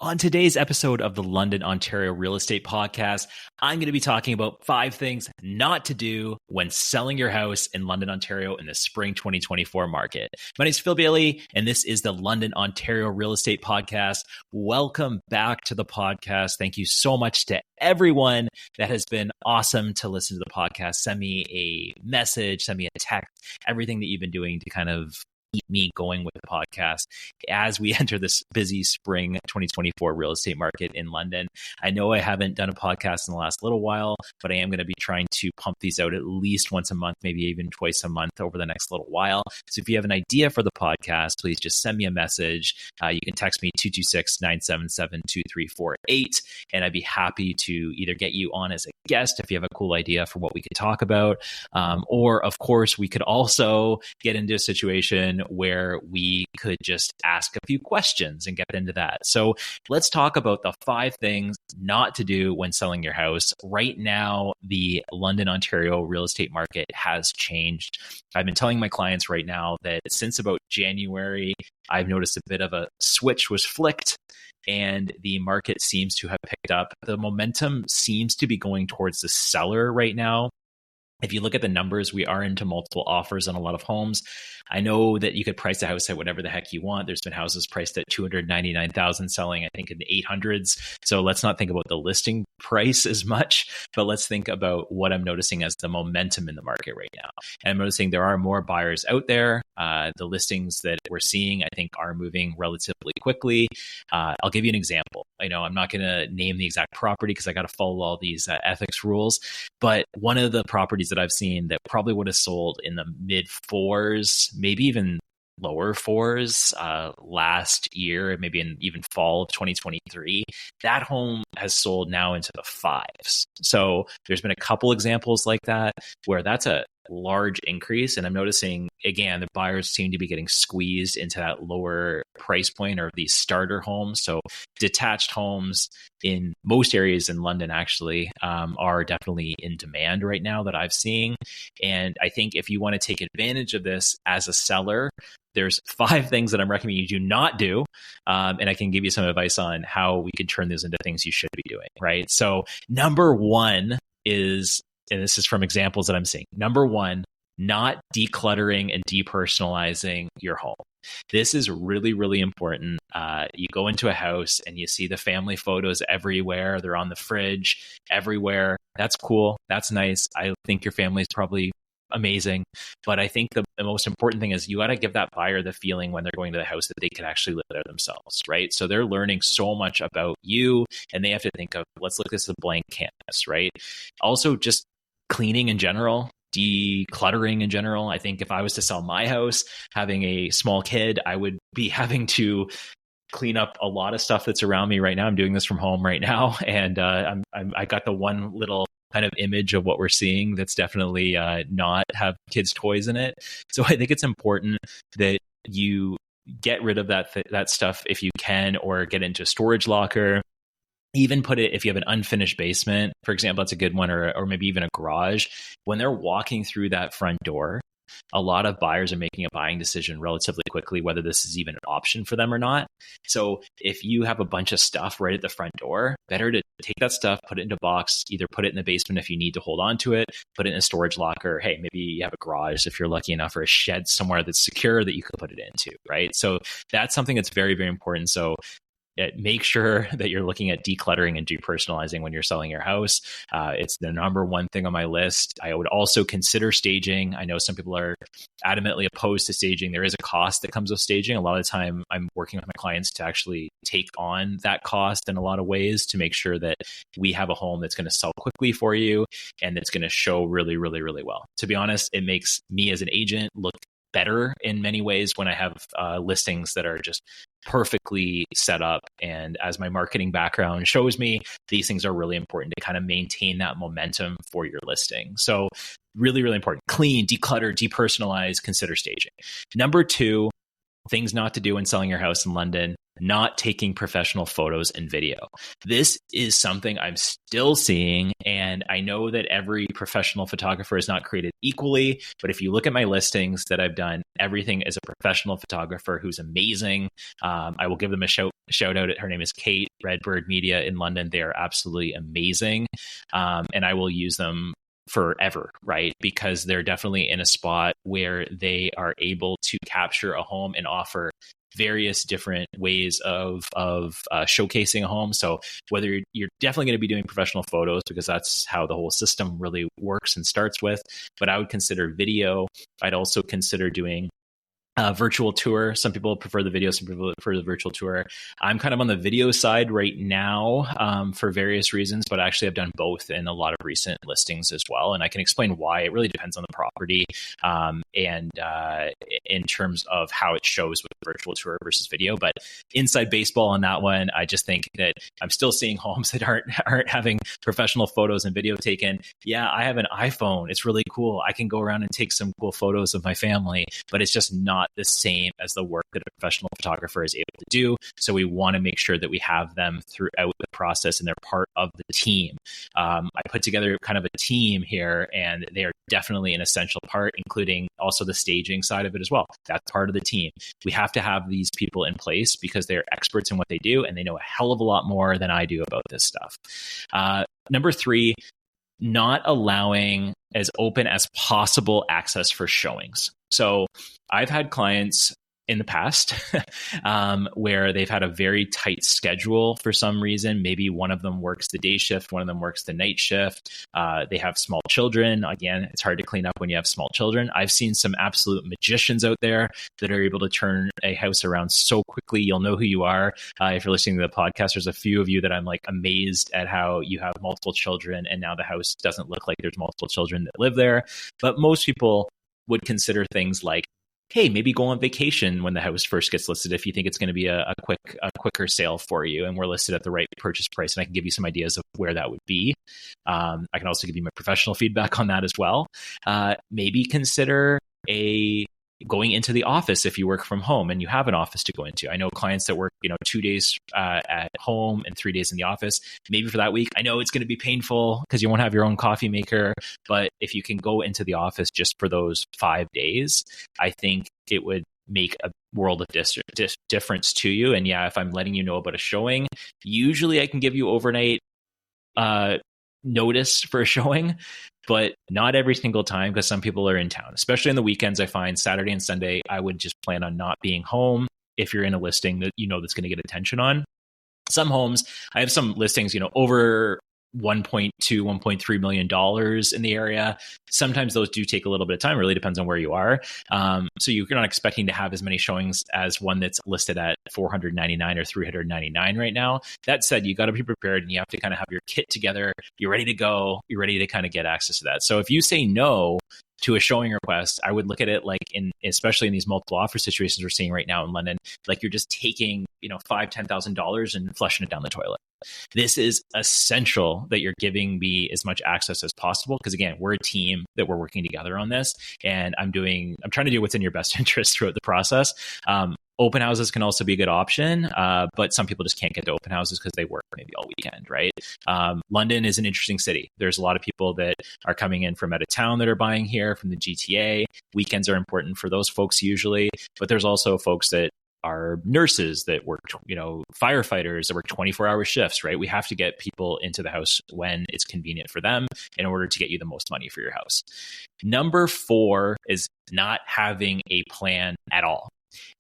On today's episode of the London, Ontario Real Estate Podcast, I'm going to be talking about 5 things not to do when selling your house in London, Ontario in the spring 2024 market. My name is Phil Bailey, and this is the London, Ontario Real Estate Podcast. Welcome back to the podcast. Thank you so much to everyone that has been awesome to listen to the podcast. Send me a message, send me a text, everything that you've been doing to kind of keep me going with the podcast as we enter this busy spring 2024 real estate market in London. I know I haven't done a podcast in the last little while, but I am going to be trying to pump these out at least once a month, maybe even twice a month over the next little while. So if you have an idea for the podcast, please just send me a message. You can text me 226-977-2348, and I'd be happy to either get you on as a guest if you have a cool idea for what we could talk about, or of course, we could also get into a situation where we could just ask a few questions and get into that. So let's talk about the 5 things not to do when selling your house. Right now, the London, Ontario real estate market has changed. I've been telling my clients right now that since about January, I've noticed a bit of a switch was flicked and the market seems to have picked up. The momentum seems to be going towards the seller right now. If you look at the numbers, we are into multiple offers on a lot of homes. I know that you could price a house at whatever the heck you want. There's been houses priced at $299,000 selling, I think, in the 800s. So let's not think about the listing price as much, but let's think about what I'm noticing as the momentum in the market right now. And I'm noticing there are more buyers out there. The listings that we're seeing, I think, are moving relatively quickly. I'll give you an example. I know I'm not going to name the exact property because I got to follow all these ethics rules, but one of the properties that I've seen that probably would have sold in the mid 4s, maybe even lower 4s last year, maybe in even fall of 2023, that home has sold now into the 5s. So there's been a couple examples like that where that's a large increase. And I'm noticing, again, the buyers seem to be getting squeezed into that lower price point or these starter homes. So detached homes in most areas in London actually are definitely in demand right now that I've seen. And I think if you want to take advantage of this as a seller, there's 5 things that I'm recommending you do not do. And I can give you some advice on how we can turn those into things you should be doing, right? So number 1 is, and this is from examples that I'm seeing. Number 1, not decluttering and depersonalizing your home. This is really, really important. You go into a house and you see the family photos everywhere. They're on the fridge everywhere. That's cool. That's nice. I think your family is probably amazing. But I think the most important thing is you got to give that buyer the feeling when they're going to the house that they can actually live there themselves, right? So they're learning so much about you and they have to think of, let's look at this as a blank canvas, right? Also, just cleaning in general, decluttering in general. I think if I was to sell my house, having a small kid, I would be having to clean up a lot of stuff that's around me right now. I'm doing this from home right now. And I got the one little kind of image of what we're seeing that's definitely not have kids' toys in it. So I think it's important that you get rid of that stuff if you can, or get into a storage locker. Even put it, if you have an unfinished basement, for example, that's a good one, or maybe even a garage. When they're walking through that front door, a lot of buyers are making a buying decision relatively quickly, whether this is even an option for them or not. So if you have a bunch of stuff right at the front door, better to take that stuff, put it into a box, either put it in the basement if you need to hold on to it, put it in a storage locker. Hey, maybe you have a garage if you're lucky enough, or a shed somewhere that's secure that you could put it into, right? So that's something that's very, very important. So make sure that you're looking at decluttering and depersonalizing when you're selling your house. It's the number 1 thing on my list. I would also consider staging. I know some people are adamantly opposed to staging. There is a cost that comes with staging. A lot of the time, I'm working with my clients to actually take on that cost in a lot of ways to make sure that we have a home that's going to sell quickly for you and that's going to show really, really, really well. To be honest, it makes me as an agent look better in many ways when I have listings that are just perfectly set up. And as my marketing background shows me, these things are really important to kind of maintain that momentum for your listing. So really, really important. Clean, declutter, depersonalize, consider staging. Number 2, things not to do when selling your house in London. not taking professional photos and video. This is something I'm still seeing. And I know that every professional photographer is not created equally. But if you look at my listings that I've done, everything is a professional photographer who's amazing. I will give them a shout out. Her name is Kate, Redbird Media in London. They are absolutely amazing. And I will use them forever, right? Because they're definitely in a spot where they are able to capture a home and offer various different ways of showcasing a home. So whether you're definitely going to be doing professional photos, because that's how the whole system really works and starts with, but I would consider video. I'd also consider doing virtual tour. Some people prefer the video, some people prefer the virtual tour. I'm kind of on the video side right now for various reasons, but actually I've done both in a lot of recent listings as well. And I can explain why. It really depends on the property and in terms of how it shows with virtual tour versus video. But inside baseball on that one, I just think that I'm still seeing homes that aren't having professional photos and video taken. Yeah, I have an iPhone. It's really cool. I can go around and take some cool photos of my family, but it's just not the same as the work that a professional photographer is able to do. So we want to make sure that we have them throughout the process and they're part of the team. I put together kind of a team here, and they are definitely an essential part, including also the staging side of it as well. That's part of the team. We have to have these people in place because they're experts in what they do, and they know a hell of a lot more than I do about this stuff. Number 3, not allowing as open as possible access for showings. So I've had clients in the past where they've had a very tight schedule for some reason. Maybe one of them works the day shift, one of them works the night shift. They have small children. Again, it's hard to clean up when you have small children. I've seen some absolute magicians out there that are able to turn a house around so quickly. You'll know who you are. If you're listening to the podcast, there's a few of you that I'm like amazed at how you have multiple children and now the house doesn't look like there's multiple children that live there. But most people would consider things like, hey, maybe go on vacation when the house first gets listed if you think it's going to be a quicker sale for you and we're listed at the right purchase price. And I can give you some ideas of where that would be. I can also give you my professional feedback on that as well. Maybe consider going into the office if you work from home and you have an office to go into. I know clients that work, 2 days at home and 3 days in the office. Maybe for that week, I know it's going to be painful because you won't have your own coffee maker. But if you can go into the office just for those 5 days, I think it would make a world of difference to you. And yeah, if I'm letting you know about a showing, usually I can give you overnight notice for a showing, but not every single time because some people are in town, especially on the weekends. I find Saturday and Sunday, I would just plan on not being home if you're in a listing that that's going to get attention on. Some homes, I have some listings, over $1.2, $1.3 million in the area. Sometimes those do take a little bit of time. It really depends on where you are. So you're not expecting to have as many showings as one that's listed at $499 or $399 right now. That said, you got to be prepared and you have to kind of have your kit together. You're ready to go. You're ready to kind of get access to that. So if you say no to a showing request, I would look at it like especially in these multiple offer situations we're seeing right now in London, like you're just taking, $5,000, $10,000 and flushing it down the toilet. This is essential that you're giving me as much access as possible. Because again, we're a team that we're working together on this, and I'm trying to do what's in your best interest throughout the process. Open houses can also be a good option, but some people just can't get to open houses because they work maybe all weekend, right? London is an interesting city. There's a lot of people that are coming in from out of town that are buying here from the GTA. Weekends are important for those folks usually, but there's also folks that are nurses that work, firefighters that work 24-hour shifts, right? We have to get people into the house when it's convenient for them in order to get you the most money for your house. Number 4 is not having a plan at all.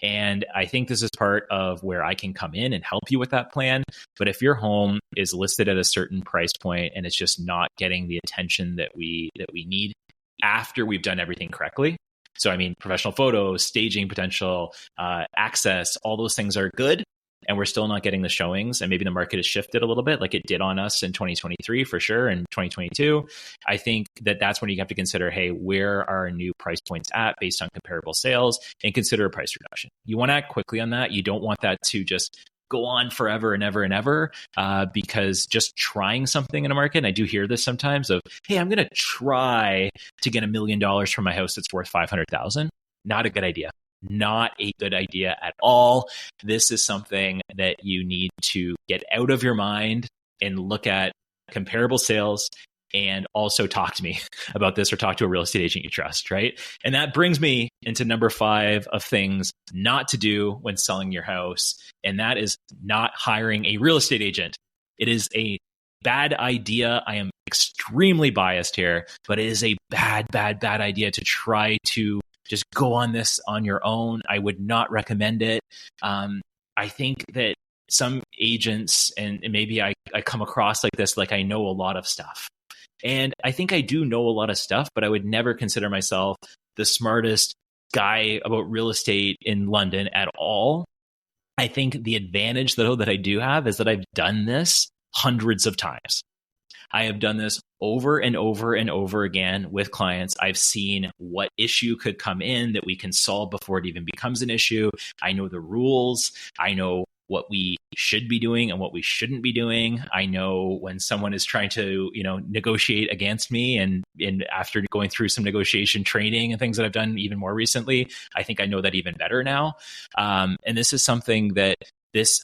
And I think this is part of where I can come in and help you with that plan. But if your home is listed at a certain price point and it's just not getting the attention that we need after we've done everything correctly. So, professional photos, staging potential, access, all those things are good. And we're still not getting the showings. And maybe the market has shifted a little bit like it did on us in 2023 for sure. And 2022, I think that's when you have to consider, hey, where are our new price points at based on comparable sales, and consider a price reduction. You want to act quickly on that. You don't want that to just go on forever and ever and ever, because just trying something in a market, and I do hear this sometimes of, hey, I'm going to try to get $1 million from my house that's worth $500,000. Not a good idea. not a good idea at all. This is something that you need to get out of your mind and look at comparable sales and also talk to me about this, or talk to a real estate agent you trust, right? And that brings me into number 5 of things not to do when selling your house. And that is not hiring a real estate agent. It is a bad idea. I am extremely biased here, but it is a bad idea to try to just go on this on your own. I would not recommend it. I think that some agents, and maybe I come across like this, like I know a lot of stuff. And I think I do know a lot of stuff, but I would never consider myself the smartest guy about real estate in London at all. I think the advantage, though, that I do have is that I've done this hundreds of times. I have done this over and over and over again with clients. I've seen what issue could come in that we can solve before it even becomes an issue. I know the rules. I know what we should be doing and what we shouldn't be doing. I know when someone is trying to, negotiate against me, and after going through some negotiation training and things that I've done even more recently, I think I know that even better now. And this is something that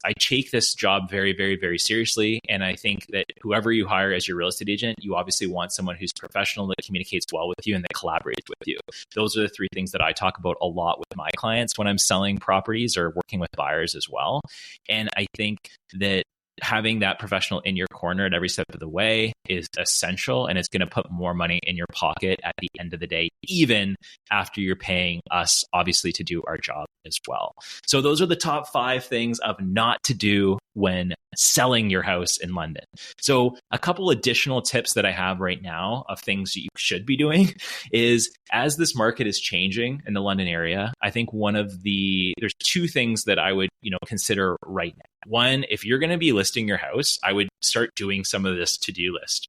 I take this job very, very, very seriously. And I think that whoever you hire as your real estate agent, you obviously want someone who's professional, that communicates well with you, and that collaborates with you. Those are the 3 things that I talk about a lot with my clients when I'm selling properties or working with buyers as well. And I think that having that professional in your corner at every step of the way is essential, and it's going to put more money in your pocket at the end of the day, even after you're paying us, obviously, to do our job as well. So those are the top 5 things of not to do when selling your house in London. So a couple additional tips that I have right now of things that you should be doing is, as this market is changing in the London area, I think there's 2 things that I would, consider right now. One, if you're going to be listing your house, I would start doing some of this to-do list.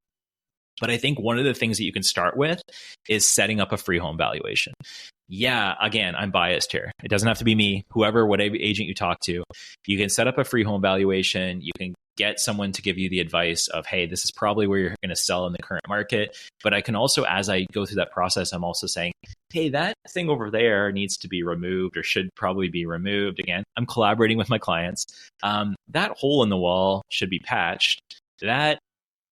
But I think one of the things that you can start with is setting up a free home valuation. Yeah, again, I'm biased here. It doesn't have to be me, whatever agent you talk to. You can set up a free home valuation. You can get someone to give you the advice of, hey, this is probably where you're going to sell in the current market. But I can also, as I go through that process, I'm also saying, hey, that thing over there needs to be removed or should probably be removed. Again, I'm collaborating with my clients. That hole in the wall should be patched. That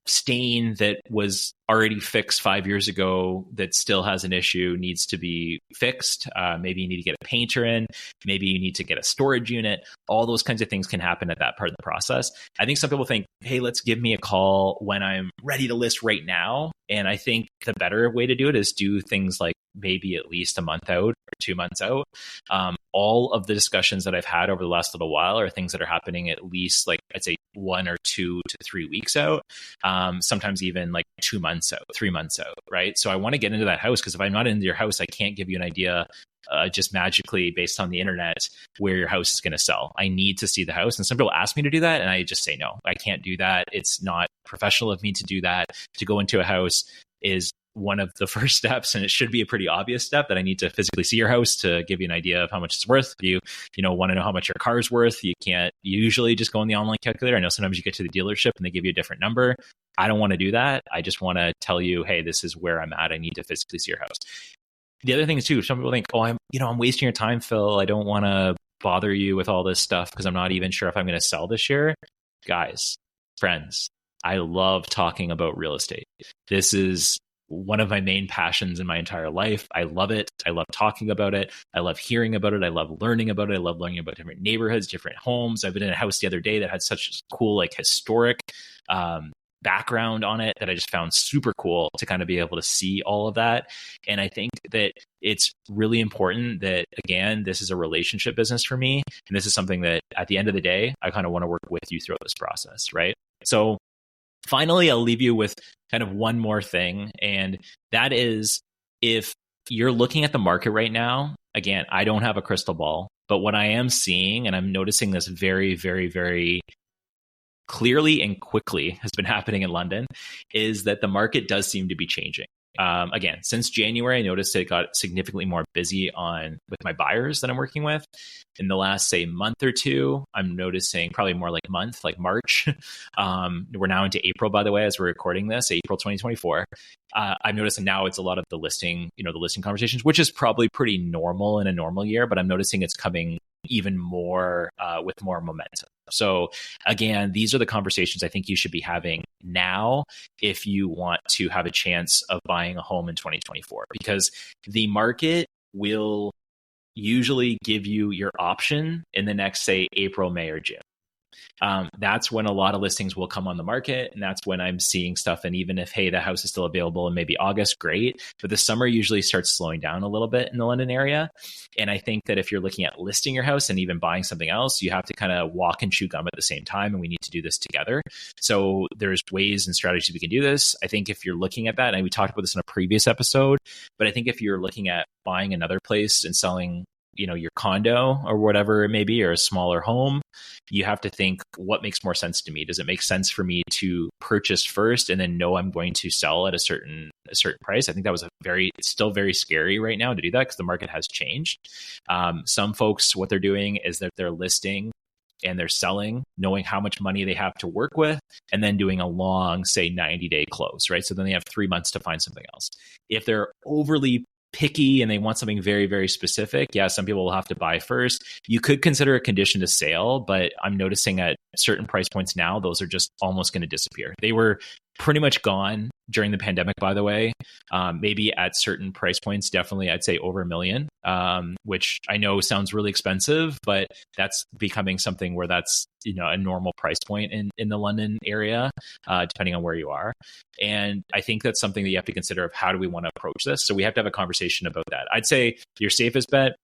stain that was already fixed 5 years ago that still has an issue needs to be fixed. Maybe you need to get a painter in. Maybe you need to get a storage unit. All those kinds of things can happen at that part of the process. I think some people think, hey, let's give me a call when I'm ready to list right now. And I think the better way to do it is do things like maybe at least a month out or 2 months out. All of the discussions that I've had over the last little while are things that are happening at least, like, I'd say 1 or 2 to 3 weeks out. Sometimes even like 2 months out, 3 months out, right? So I want to get into that house, because if I'm not into your house, I can't give you an idea just magically based on the internet where your house is going to sell. I need to see the house. And some people ask me to do that, and I just say, no, I can't do that. It's not professional of me to do that. To go into a house is one of the first steps, and it should be a pretty obvious step, that I need to physically see your house to give you an idea of how much it's worth. You want to know how much your car is worth. You can't usually just go on the online calculator. I know sometimes you get to the dealership and they give you a different number. I don't want to do that. I just want to tell you, hey, this is where I'm at. I need to physically see your house. The other thing is too, some people think, oh, I'm wasting your time, Phil. I don't want to bother you with all this stuff because I'm not even sure if I'm going to sell this year. Guys, friends, I love talking about real estate. This is one of my main passions in my entire life. I love it. I love talking about it. I love hearing about it. I love learning about it. I love learning about different neighborhoods, different homes. I've been in a house the other day that had such cool, like, historic background on it that I just found super cool to kind of be able to see all of that. And I think that it's really important that, again, this is a relationship business for me. And this is something that at the end of the day, I kind of want to work with you throughout this process, right? So finally, I'll leave you with kind of one more thing. And that is, if you're looking at the market right now, again, I don't have a crystal ball, but what I am seeing, and I'm noticing this very, very, very clearly and quickly has been happening in London, is that the market does seem to be changing. Again, since January, I noticed it got significantly more busy with my buyers that I'm working with. In the last, say, month or two, I'm noticing probably more like month, like March. We're now into April, by the way, as we're recording this, April 2024. I'm noticing now it's a lot of the listing conversations, which is probably pretty normal in a normal year, but I'm noticing it's coming even more with more momentum. So again, these are the conversations I think you should be having now if you want to have a chance of buying a home in 2024, because the market will usually give you your option in the next, say, April, May, or June. That's when a lot of listings will come on the market. And that's when I'm seeing stuff. And even if, hey, the house is still available in maybe August, great. But the summer usually starts slowing down a little bit in the London area. And I think that if you're looking at listing your house and even buying something else, you have to kind of walk and chew gum at the same time. And we need to do this together. So there's ways and strategies we can do this. I think if you're looking at that, and we talked about this in a previous episode, but I think if you're looking at buying another place and selling your condo or whatever it may be, or a smaller home, you have to think, what makes more sense to me? Does it make sense for me to purchase first and then know I'm going to sell at a certain price? I think that was it's still very scary right now to do that because the market has changed. Some folks, what they're doing is that they're listing and they're selling, knowing how much money they have to work with, and then doing a long, say, 90-day close, right? So then they have 3 months to find something else. If they're overly picky and they want something very, very specific, yeah, some people will have to buy first. You could consider a condition to sale, but I'm noticing at certain price points now, those are just almost going to disappear. They were pretty much gone during the pandemic, by the way. Maybe at certain price points, definitely I'd say over $1 million, which I know sounds really expensive, but that's becoming something where that's a normal price point in the London area, depending on where you are. And I think that's something that you have to consider of how do we want to approach this. So we have to have a conversation about that. I'd say your safest bet,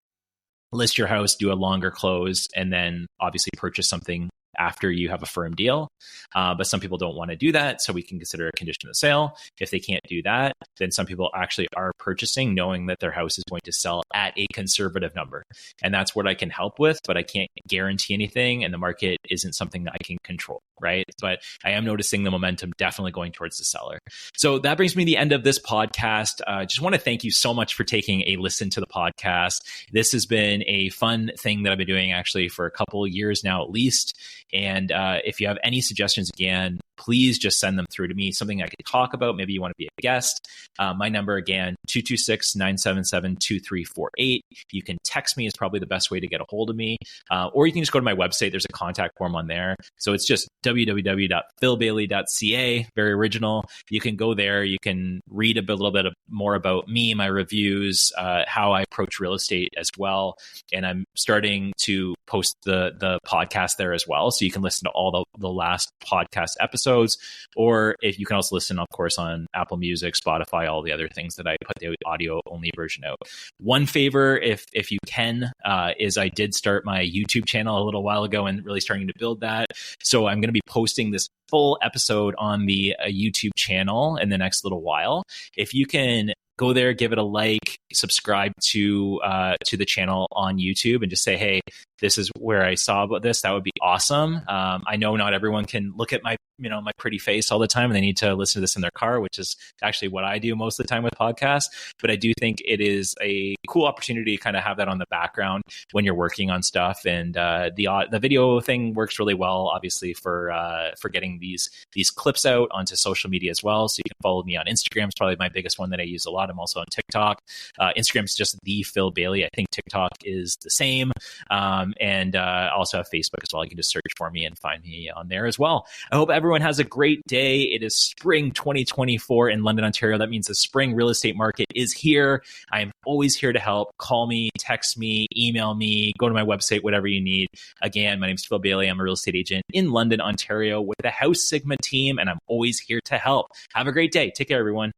list your house, do a longer close, and then obviously purchase something after you have a firm deal. But some people don't want to do that. So we can consider a condition of sale. If they can't do that, then some people actually are purchasing knowing that their house is going to sell at a conservative number. And that's what I can help with, but I can't guarantee anything. And the market isn't something that I can control, right? But I am noticing the momentum definitely going towards the seller. So that brings me to the end of this podcast. Just want to thank you so much for taking a listen to the podcast. This has been a fun thing that I've been doing actually for a couple of years now, at least. And if you have any suggestions, again, please just send them through to me, something I could talk about. Maybe you want to be a guest. My number, again, 226-977-2348. You can text me is probably the best way to get a hold of me. Or you can just go to my website. There's a contact form on there. So it's just www.philbailey.ca. Very original. You can go there. You can read a little bit more about me, my reviews, how I approach real estate as well. And I'm starting to post the podcast there as well. So you can listen to all the last podcast episodes, or if you can also listen, of course, on Apple Music, Spotify, all the other things that I put the audio only version out. One favor, if you can, is I did start my YouTube channel a little while ago and really starting to build that. So I'm going to be posting this full episode on the YouTube channel in the next little while. If you can go there, give it a like, subscribe to the channel on YouTube, and just say, hey, this is where I saw about this. That would be awesome. I know not everyone can look at my pretty face all the time, and they need to listen to this in their car, which is actually what I do most of the time with podcasts. But I do think it is a cool opportunity to kind of have that on the background when you're working on stuff. And the video thing works really well, obviously, for getting these clips out onto social media as well. So you can follow me on Instagram. It's probably my biggest one that I use a lot. I'm also on TikTok. Instagram is just the Phil Bailey. I think TikTok is the same. And I also have Facebook as well. You can just search for me and find me on there as well. I hope everyone has a great day. It is spring 2024 in London, Ontario. That means the spring real estate market is here. I am always here to help. Call me, text me, email me, go to my website, whatever you need. Again, my name is Phil Bailey. I'm a real estate agent in London, Ontario with the HouseSigma team, and I'm always here to help. Have a great day. Take care, everyone.